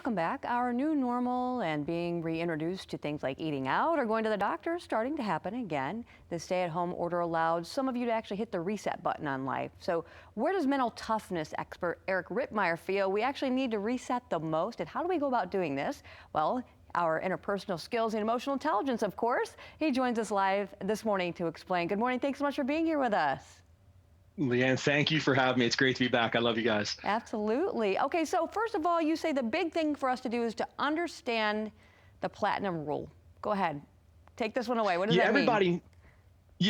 Welcome back. Our new normal and being reintroduced to things like eating out or going to the doctor is starting to happen again. The stay-at-home order allowed some of you to actually hit the reset button on life. So where does mental toughness expert Eric Rittmeyer feel we actually need to reset the most, and how do we go about doing this? Well, our interpersonal skills and emotional intelligence, of course. He joins us live this morning to explain. Good morning. Thanks so much for being here with us. Leanne, thank you for having me. It's great to be back. I love you guys. Absolutely. Okay, so first of all, you say the big thing for us to do is to understand the platinum rule. Go ahead. Take this one away. What does Yeah, that mean?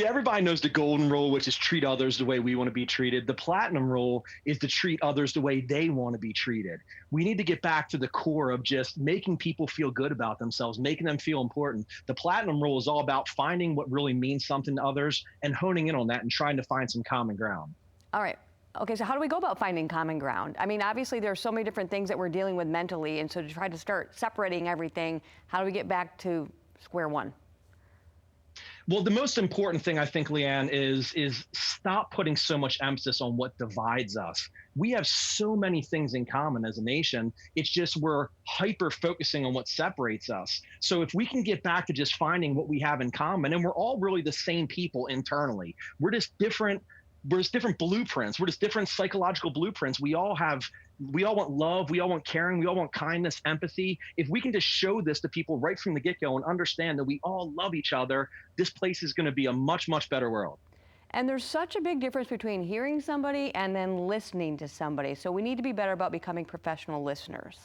everybody knows the golden rule, which is treat others the way we want to be treated. The platinum rule is to treat others the way they want to be treated. We need to get back to the core of just making people feel good about themselves, making them feel important. The platinum rule is all about finding what really means something to others and honing in on that and trying to find some common ground. All right. Okay, so how do we go about finding common ground? I mean, obviously there are so many different things that we're dealing with mentally, and so to try to start separating everything, how do we get back to square one? Well, the most important thing I think, Leanne, is stop putting so much emphasis on what divides us. We have so many things in common as a nation. It's just we're hyper focusing on what separates us. So if we can get back to just finding what we have in common, and we're all really the same people internally. We're just different blueprints. We're just different psychological blueprints. We all want love. We all want caring. We all want kindness, empathy. If we can just show this to people right from the get-go and understand that we all love each other, this place is going to be a much, much better world. And there's such a big difference between hearing somebody and then listening to somebody. So we need to be better about becoming professional listeners.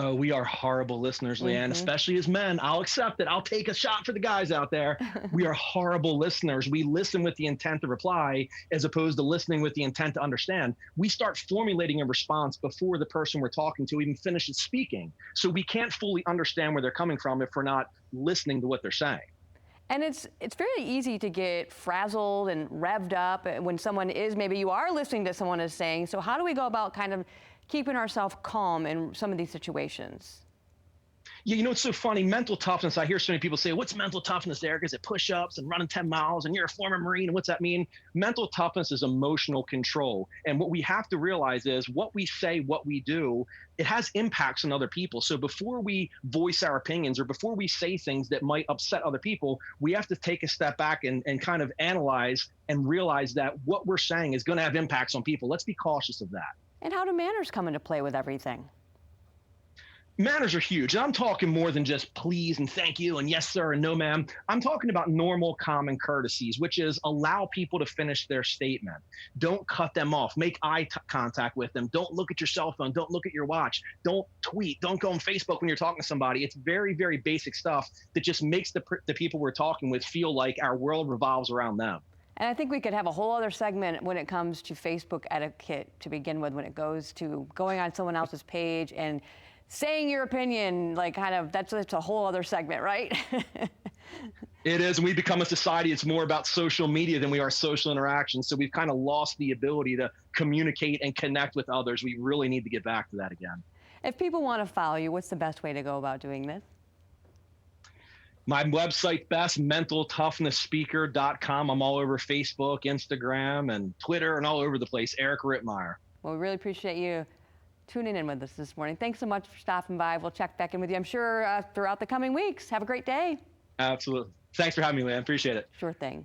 Oh, we are horrible listeners, Leanne, especially as men. I'll accept it. I'll take a shot for the guys out there. We are horrible listeners. We listen with the intent to reply as opposed to listening with the intent to understand. We start formulating a response before the person we're talking to even finishes speaking. So we can't fully understand where they're coming from if we're not listening to what they're saying. And it's very easy to get frazzled and revved up when someone is, maybe you are listening to someone is saying. So how do we go about kind of keeping ourselves calm in some of these situations? Yeah, you know, it's so funny. Mental toughness. I hear so many people say, what's mental toughness, Eric? Is it push-ups and running 10 miles and you're a former Marine? And what's that mean? Mental toughness is emotional control. And what we have to realize is what we say, what we do, it has impacts on other people. So before we voice our opinions or before we say things that might upset other people, we have to take a step back and kind of analyze and realize that what we're saying is going to have impacts on people. Let's be cautious of that. And how do manners come into play with everything? Manners are huge. And I'm talking more than just please and thank you and yes, sir, and no, ma'am. I'm talking about normal common courtesies, which is allow people to finish their statement. Don't cut them off. Make eye contact with them. Don't look at your cell phone. Don't look at your watch. Don't tweet. Don't go on Facebook when you're talking to somebody. It's very, very basic stuff that just makes the people we're talking with feel like our world revolves around them. And I think we could have a whole other segment when it comes to Facebook etiquette to begin with, when it goes to going on someone else's page and saying your opinion, like kind of, that's a whole other segment, right? It is, and we become a society, it's more about social media than we are social interaction. So we've kind of lost the ability to communicate and connect with others. We really need to get back to that again. If people want to follow you, what's the best way to go about doing this? My website, bestmentaltoughnesspeaker.com. I'm all over Facebook, Instagram, and Twitter, and all over the place. Eric Rittmeyer. Well, we really appreciate you tuning in with us this morning. Thanks so much for stopping by. We'll check back in with you, I'm sure, throughout the coming weeks. Have a great day. Absolutely. Thanks for having me, Leanne. Appreciate it. Sure thing.